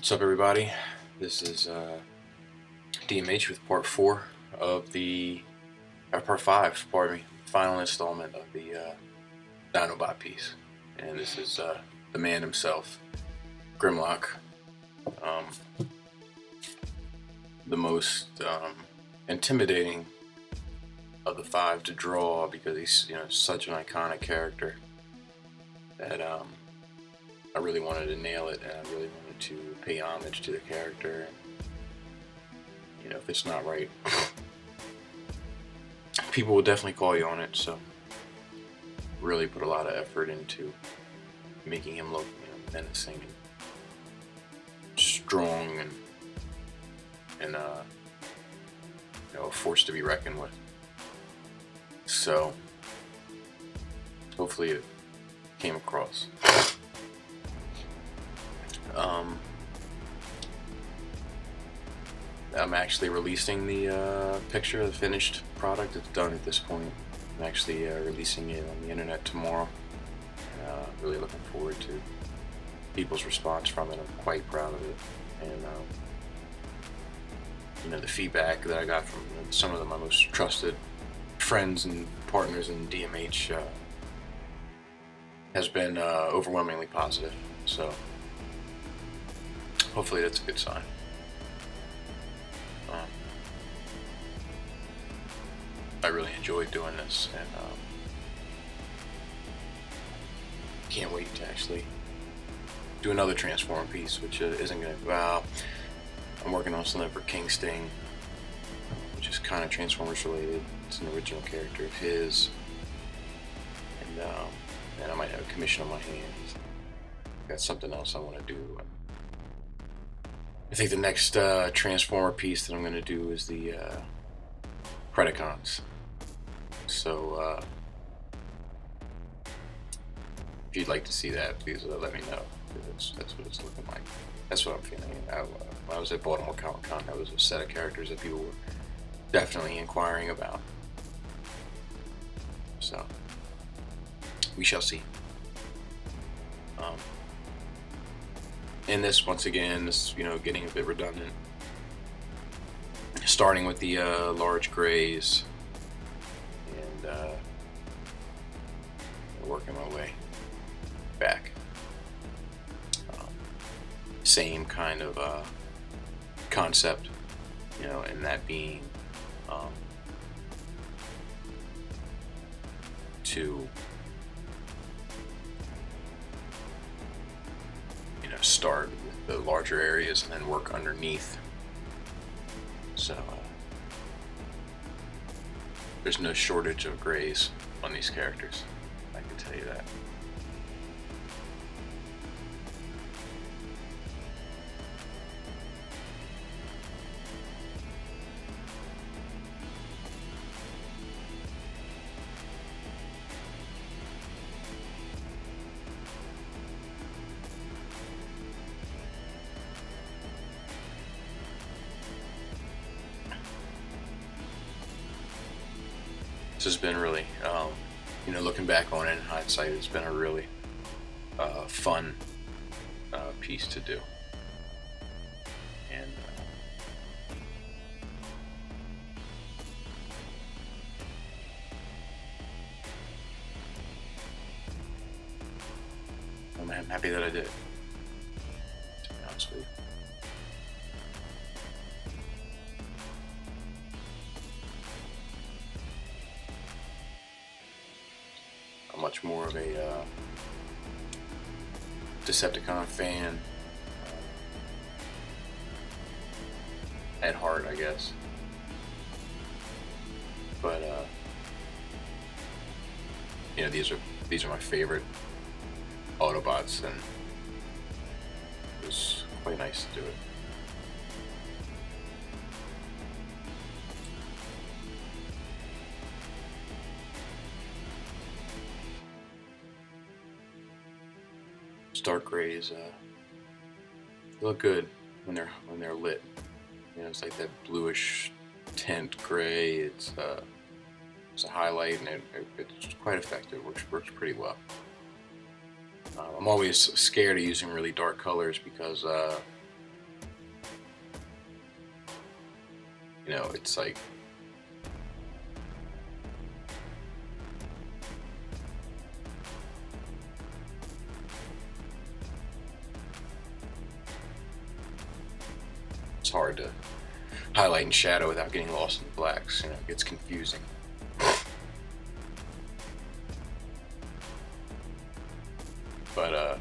What's up, everybody? This is DMH with part 4 of the, part 5, pardon me, final installment of the Dinobot piece. And this is the man himself, Grimlock. The most intimidating of the 5 to draw because he's such an iconic character that I really wanted to nail it, and I really wanted to pay homage to the character. And, if it's not right, people will definitely call you on it. So, really put a lot of effort into making him look, menacing and strong, and a force to be reckoned with. So, hopefully, it came across. I'm actually releasing the picture of the finished product. It's done at this point. I'm actually releasing it on the internet tomorrow. Really looking forward to people's response from it. I'm quite proud of it, and the feedback that I got from some of my most trusted friends and partners in DMH has been overwhelmingly positive. So hopefully that's a good sign. I really enjoyed doing this, and can't wait to actually do another Transformer piece, which isn't going to, well, I'm working on something for King Sting, which is kind of Transformers related. It's an original character of his, and I might have a commission on my hands. Got something else I want to do. I think the next Transformer piece that I'm going to do is the Predacons. So if you'd like to see that, please let me know. That's what it's looking like. That's what I'm feeling. When I was at Baltimore Comic Con, that was a set of characters that people were definitely inquiring about. So we shall see. In this, once again, this getting a bit redundant. Starting with the large grays, and working my way back. Same kind of concept, and that being to start with the larger areas and then work underneath. So there's no shortage of grays on these characters, I can tell you that. This has been really, looking back on it in hindsight, it's been a really fun piece to do. And I'm happy that I did it, to be honest with you. Much more of a Decepticon fan at heart, I guess. But these are my favorite Autobots, and it was quite nice to do it. Dark grays look good when they're lit. It's like that bluish tint gray. It's a highlight, and it's quite effective. Works pretty well. I'm always scared of using really dark colors because You know, it's like it's hard to highlight and shadow without getting lost in the blacks. You know, it gets confusing. But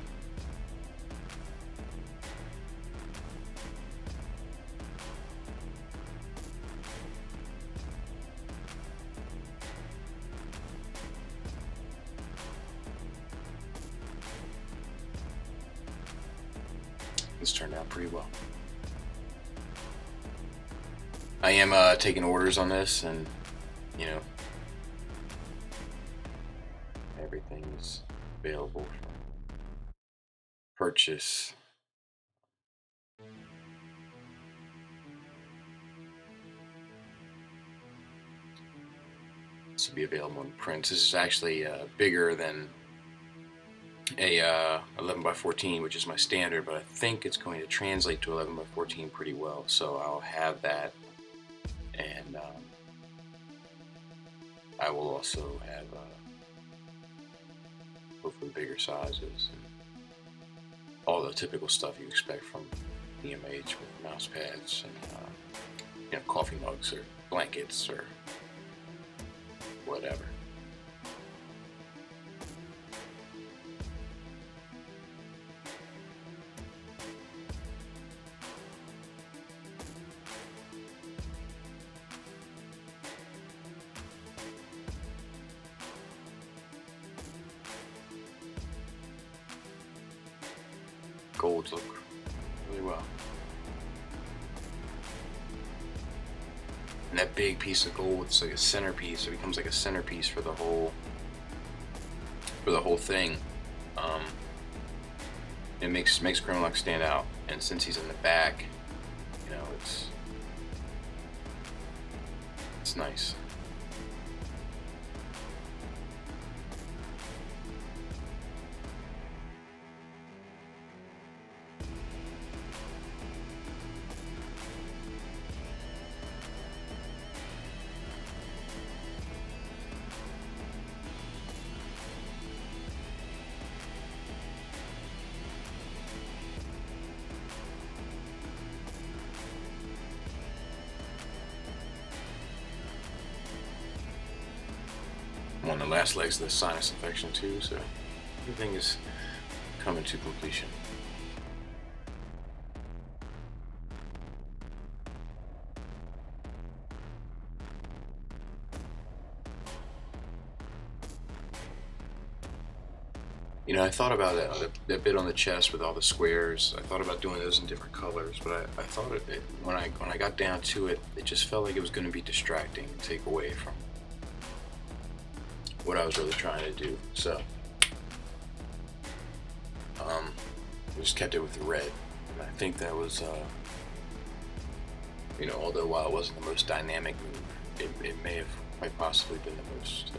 this turned out pretty well. I am taking orders on this, and you know, everything is available for purchase. This will be available in prints. This is actually bigger than a 11 by 14, which is my standard, but I think it's going to translate to 11 by 14 pretty well. So I'll have that, and I will also have hopefully bigger sizes and all the typical stuff you expect from DMH with mouse pads and you know, coffee mugs or blankets or whatever. Golds look really well. And that big piece of gold, it's like a centerpiece. It becomes like a centerpiece for the whole thing. It makes Grimlock stand out. And since he's in the back, you know, it's nice. I'm on the last legs of the sinus infection too, so everything is coming to completion. You know, I thought about that bit on the chest with all the squares. I thought about doing those in different colors, but I thought when I got down to it, it just felt like it was going to be distracting and take away from what I was really trying to do. So I just kept it with the red, and I think that was you know, although while it wasn't the most dynamic move, it may have quite possibly been the most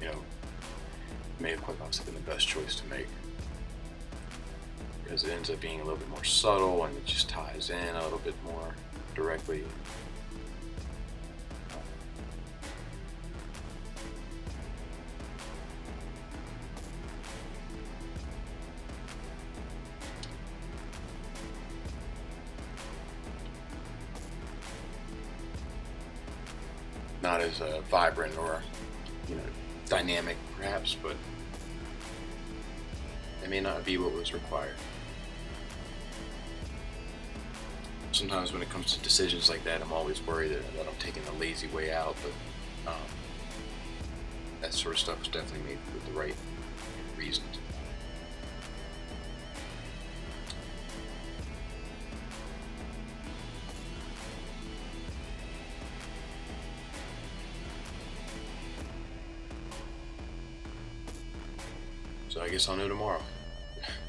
you know, may have quite possibly been the best choice to make, because it ends up being a little bit more subtle and it just ties in a little bit more directly. Not as vibrant or, you know, dynamic perhaps, but it may not be what was required. Sometimes when it comes to decisions like that, I'm always worried that I'm taking the lazy way out, but that sort of stuff was definitely made with the right reasons. So I guess I'll know tomorrow,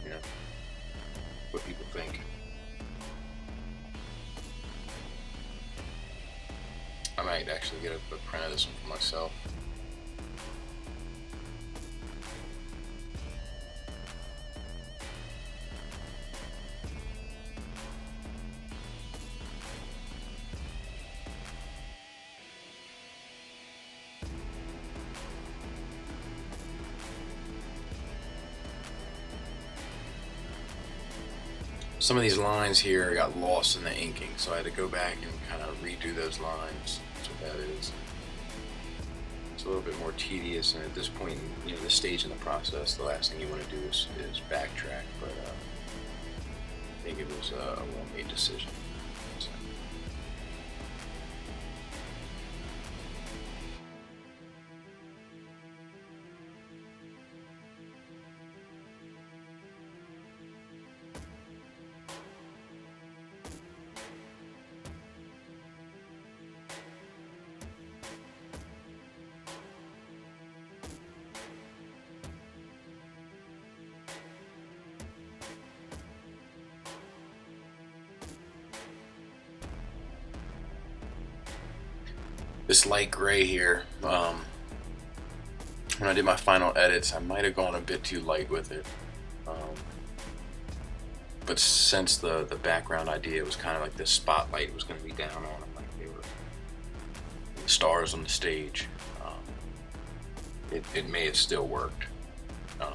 you know, what people think. I might actually get a print of this one for myself. some of these lines here got lost in the inking, so I had to go back and kind of redo those lines. That's what that is. It's a little bit more tedious, and at this point, you know, this stage in the process, the last thing you want to do is backtrack. But I think it was a well-made decision. So. This light gray here, when I did my final edits, I might have gone a bit too light with it. But since the background idea was kind of like the spotlight was going to be down on them, like they were the stars on the stage, it may have still worked,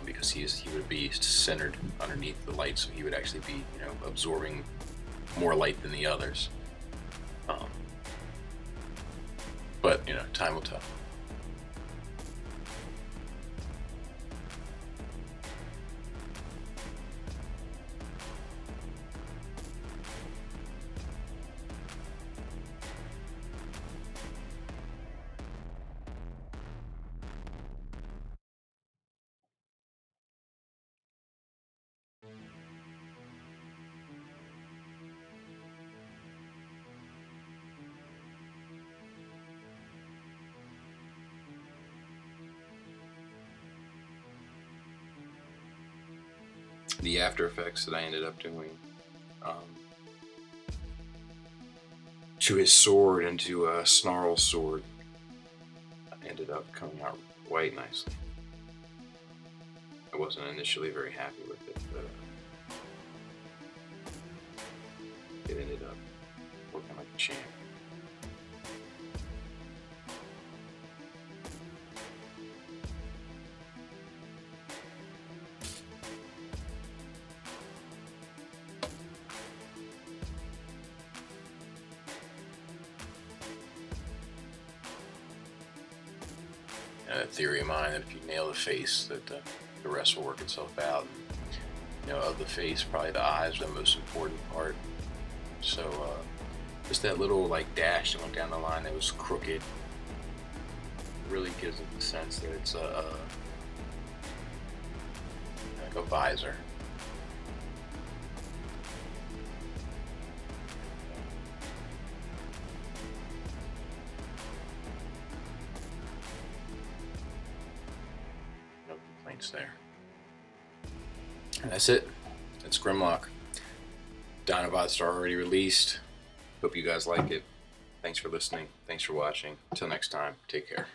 because he would be centered underneath the light, so he would actually be, you know, absorbing more light than the others. But, you know, time will tell. The after effects that I ended up doing to his sword and to Snarl's sword ended up coming out quite nicely. I wasn't initially very happy with it, but it ended up working like a champ. A theory of mine that if you nail the face, that the rest will work itself out. And, you know, of the face, probably the eyes are the most important part. So just that little like dash that went down the line that was crooked really gives it the sense that it's like a visor. There. And that's it. That's Grimlock. Dinobots are already released. Hope you guys like it. Thanks for listening. Thanks for watching. Until next time, take care.